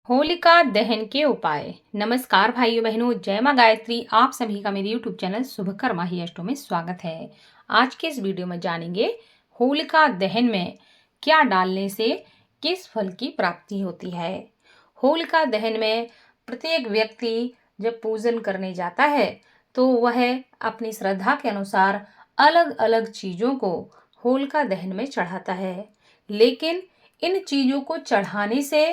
होलिका दहन के उपाय। नमस्कार भाइयों बहनों, जय माँ गायत्री। आप सभी का मेरे YouTube चैनल शुभकर्मा ही अष्टों में स्वागत है। आज के इस वीडियो में जानेंगे होलिका दहन में क्या डालने से किस फल की प्राप्ति होती है। होलिका दहन में प्रत्येक व्यक्ति जब पूजन करने जाता है तो वह अपनी श्रद्धा के अनुसार अलग अलग चीजों को होलिका दहन में चढ़ाता है, लेकिन इन चीजों को चढ़ाने से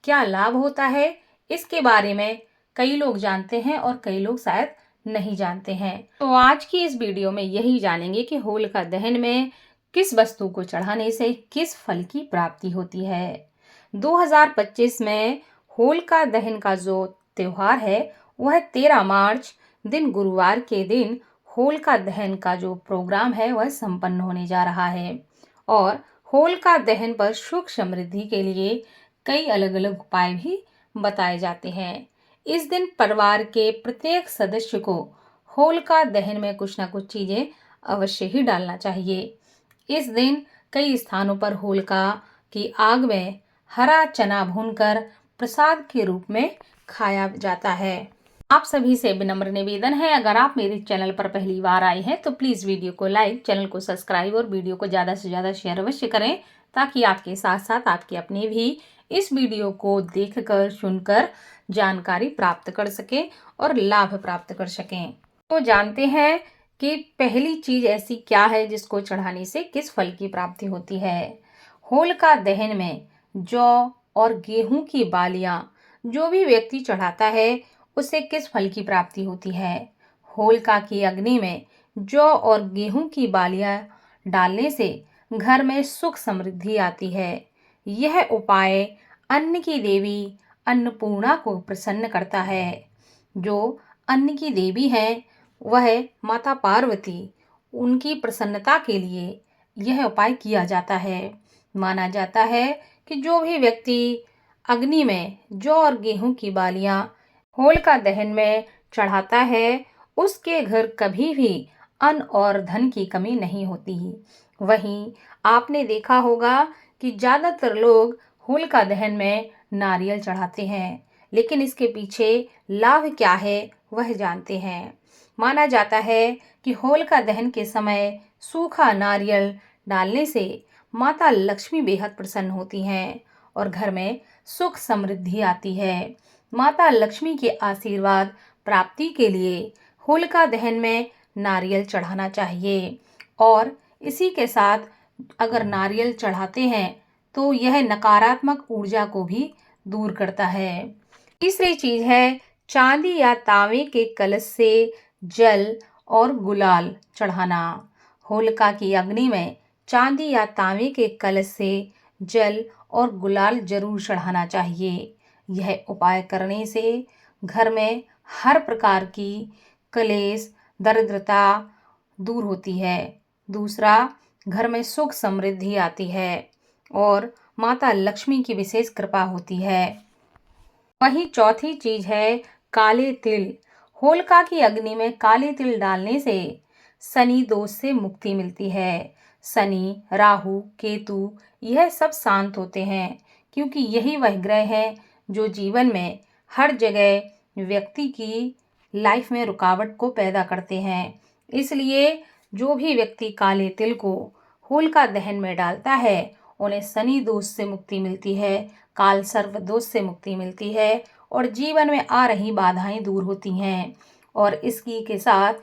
क्या लाभ होता है, इसके बारे में कई लोग जानते हैं और कई लोग शायद नहीं जानते हैं। तो आज की इस वीडियो में यही जानेंगे कि होलिका दहन में किस वस्तु को चढ़ाने से किस फल की प्राप्ति होती है। 2025 में होलिका दहन का जो त्योहार है वह 13 मार्च दिन गुरुवार के दिन होलिका दहन का जो प्रोग्राम है वह संपन्न होने जा रहा है। और होलिका दहन पर सुख समृद्धि के लिए कई अलग अलग उपाय भी बताए जाते हैं। इस दिन परिवार के प्रत्येक सदस्य को होलिका दहन में कुछ ना कुछ चीजें अवश्य ही डालना चाहिए। इस दिन कई स्थानों पर होलिका की आग में हरा चना भूनकर प्रसाद के रूप में खाया जाता है। आप सभी से विनम्र निवेदन है, अगर आप मेरे चैनल पर पहली बार आए हैं तो प्लीज वीडियो को लाइक, चैनल को सब्सक्राइब और वीडियो को ज्यादा से ज्यादा शेयर अवश्य करें, ताकि आपके साथ साथ आपके अपने भी इस वीडियो को देखकर सुनकर जानकारी प्राप्त कर सके और लाभ प्राप्त कर सकें। तो जानते हैं कि पहली चीज ऐसी क्या है जिसको चढ़ाने से किस फल की प्राप्ति होती है। होलिका दहन में जौ और गेहूं की बालियां जो भी व्यक्ति चढ़ाता है उसे किस फल की प्राप्ति होती है। होलिका की अग्नि में जौ और गेहूं की बालियां डालने से घर में सुख समृद्धि आती है। यह उपाय अन्न की देवी अन्नपूर्णा को प्रसन्न करता है। जो अन्न की देवी है वह माता पार्वती, उनकी प्रसन्नता के लिए यह उपाय किया जाता है। माना जाता है कि जो भी व्यक्ति अग्नि में जौ और गेहूं की बालियां होलिका दहन में चढ़ाता है उसके घर कभी भी अन्न और धन की कमी नहीं होती। वहीं आपने देखा होगा कि ज्यादातर लोग होलिका दहन में नारियल चढ़ाते हैं, लेकिन इसके पीछे लाभ क्या है वह जानते हैं। माना जाता है कि होलिका दहन के समय सूखा नारियल डालने से माता लक्ष्मी बेहद प्रसन्न होती हैं और घर में सुख समृद्धि आती है। माता लक्ष्मी के आशीर्वाद प्राप्ति के लिए होलिका दहन में नारियल चढ़ाना चाहिए। और इसी के साथ अगर नारियल चढ़ाते हैं तो यह नकारात्मक ऊर्जा को भी दूर करता है। तीसरी चीज है चांदी या तांबे के कलश से जल और गुलाल चढ़ाना। होलिका की अग्नि में चांदी या तांबे के कलश से जल और गुलाल जरूर चढ़ाना चाहिए। यह उपाय करने से घर में हर प्रकार की क्लेश, दरिद्रता दूर होती है। दूसरा, घर में सुख समृद्धि आती है और माता लक्ष्मी की विशेष कृपा होती है। वहीं चौथी चीज है काले तिल। होलिका की अग्नि में काले तिल डालने से शनि दोष से मुक्ति मिलती है। शनि, राहु, केतु यह सब शांत होते हैं, क्योंकि यही वह ग्रह है जो जीवन में हर जगह व्यक्ति की लाइफ में रुकावट को पैदा करते हैं। इसलिए जो भी व्यक्ति काले तिल को होलिका दहन में डालता है उन्हें शनि दोष से मुक्ति मिलती है, काल सर्प दोष से मुक्ति मिलती है और जीवन में आ रही बाधाएं दूर होती हैं। और इसकी के साथ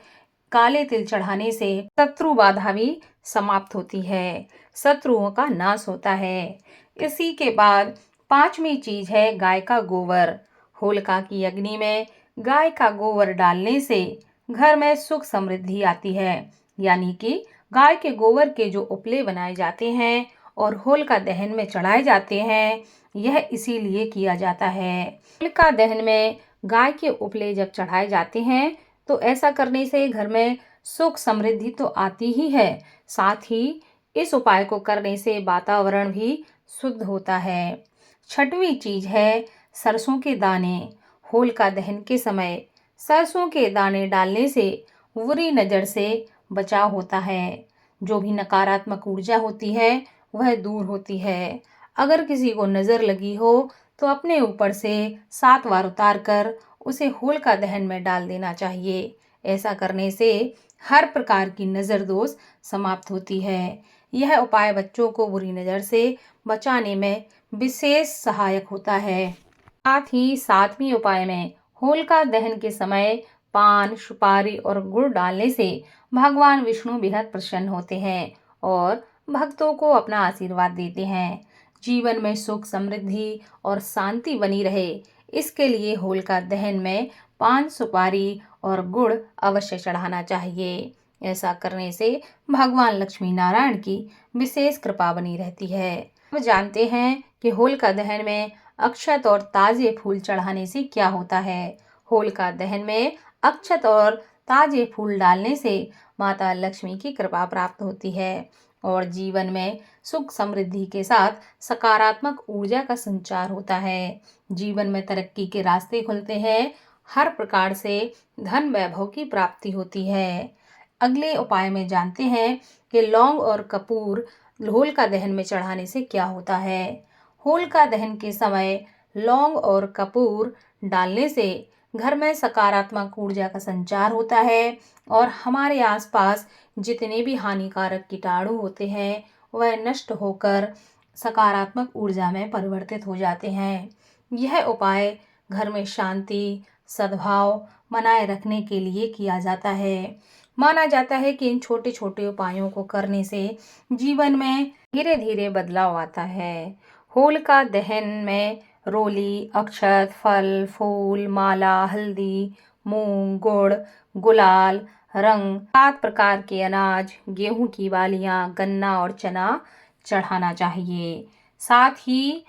काले तिल चढ़ाने से शत्रु बाधा भी समाप्त होती है, शत्रुओं का नाश होता है। इसी के बाद पांचवी चीज है गाय का गोबर। होलिका की अग्नि में गाय का गोबर डालने से घर में सुख समृद्धि आती है। यानी कि गाय के गोबर के जो उपले बनाए जाते हैं और होलिका दहन में चढ़ाए जाते हैं, यह इसीलिए किया जाता है। होलिका दहन में गाय के उपले जब चढ़ाए जाते हैं तो ऐसा करने से घर में सुख समृद्धि तो आती ही है, साथ ही इस उपाय को करने से वातावरण भी शुद्ध होता है। छठवीं चीज है सरसों के दाने। होलिका दहन के समय सरसों के दाने डालने से बुरी नजर से बचाव होता है। जो भी नकारात्मक ऊर्जा होती है वह दूर होती है। अगर किसी को नजर लगी हो तो अपने ऊपर से 7 बार उतार कर उसे होलिका दहन में डाल देना चाहिए। ऐसा करने से हर प्रकार की नज़र दोष समाप्त होती है। यह उपाय बच्चों को बुरी नज़र से बचाने में विशेष सहायक होता है। साथ ही 7वें उपाय में होलिका दहन के समय पान, सुपारी और गुड़ डालने से भगवान विष्णु बेहद प्रसन्न होते हैं और भक्तों को अपना आशीर्वाद देते हैं। जीवन में सुख, समृद्धि और शांति बनी रहे, इसके लिए होलिका दहन में पान, सुपारी और गुड़ अवश्य चढ़ाना चाहिए। ऐसा करने से भगवान लक्ष्मी नारायण की विशेष कृपा बनी रहती है। अब जानते हैं कि होलिका दहन में अक्षत और ताजे फूल चढ़ाने से क्या होता है। होलिका दहन में अक्षत और ताजे फूल डालने से माता लक्ष्मी की कृपा प्राप्त होती है और जीवन में सुख, समृद्धि के साथ सकारात्मक ऊर्जा का संचार होता है। जीवन में तरक्की के रास्ते खुलते हैं, हर प्रकार से धन वैभव की प्राप्ति होती है। अगले उपाय में जानते हैं कि लौंग और कपूर होलिका दहन में चढ़ाने से क्या होता है। होलिका दहन के समय लौंग और कपूर डालने से घर में सकारात्मक ऊर्जा का संचार होता है और हमारे आसपास जितने भी हानिकारक कीटाणु होते हैं वह नष्ट होकर सकारात्मक ऊर्जा में परिवर्तित हो जाते हैं। यह उपाय घर में शांति, सद्भाव बनाए रखने के लिए किया जाता है। माना जाता है कि इन छोटे छोटे उपायों को करने से जीवन में धीरे धीरे बदलाव आता है। होलिका दहन में रोली, अक्षत, फल, फूल, माला, हल्दी, मूंग, गुड़, गुलाल, रंग, 7 प्रकार के अनाज, गेहूं की बालियां, गन्ना और चना चढ़ाना चाहिए। साथ ही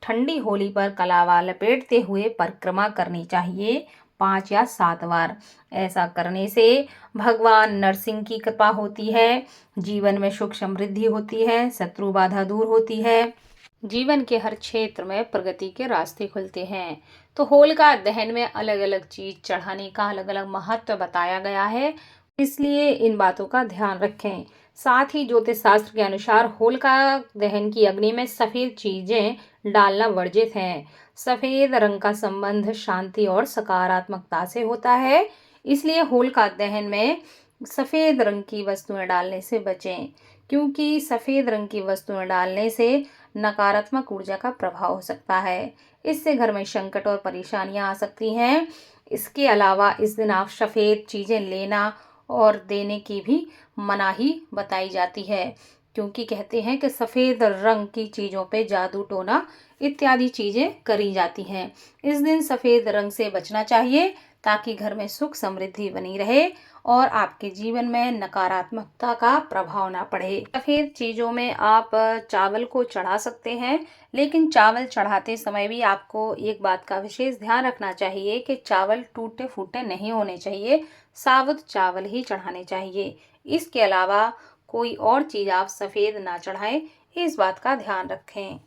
ठंडी होली पर कलावा लपेटते हुए परिक्रमा करनी चाहिए 5 या 7 बार। ऐसा करने से भगवान नरसिंह की कृपा होती है, जीवन में सुख समृद्धि होती है, शत्रु बाधा दूर होती है, जीवन के हर क्षेत्र में प्रगति के रास्ते खुलते हैं। तो होलिका दहन में अलग अलग चीज चढ़ाने का अलग अलग महत्व बताया गया है, इसलिए इन बातों का ध्यान रखें। साथ ही ज्योतिष शास्त्र के अनुसार होलिका दहन की अग्नि में सफेद चीजें डालना वर्जित है। सफेद रंग का संबंध शांति और सकारात्मकता से होता है, इसलिए होलिका दहन में सफेद रंग की वस्तुएं डालने से बचें, क्योंकि सफेद रंग की वस्तुएं डालने से नकारात्मक ऊर्जा का प्रभाव हो सकता है। इससे घर में संकट और परेशानियां आ सकती हैं। इसके अलावा इस दिन आप सफेद चीजें लेना और देने की भी मनाही बताई जाती है, क्योंकि कहते हैं कि सफेद रंग की चीजों पे जादू टोना इत्यादि चीजें करी जाती हैं। इस दिन सफेद रंग से बचना चाहिए ताकि घर में सुख समृद्धि बनी रहे और आपके जीवन में नकारात्मकता का प्रभाव ना पड़े। सफेद चीजों में आप चावल को चढ़ा सकते हैं, लेकिन चावल चढ़ाते समय भी आपको एक बात का विशेष ध्यान रखना चाहिए कि चावल टूटे फूटे नहीं होने चाहिए, साबुत चावल ही चढ़ाने चाहिए। इसके अलावा कोई और चीज आप सफेद ना चढ़ाएं, इस बात का ध्यान रखें।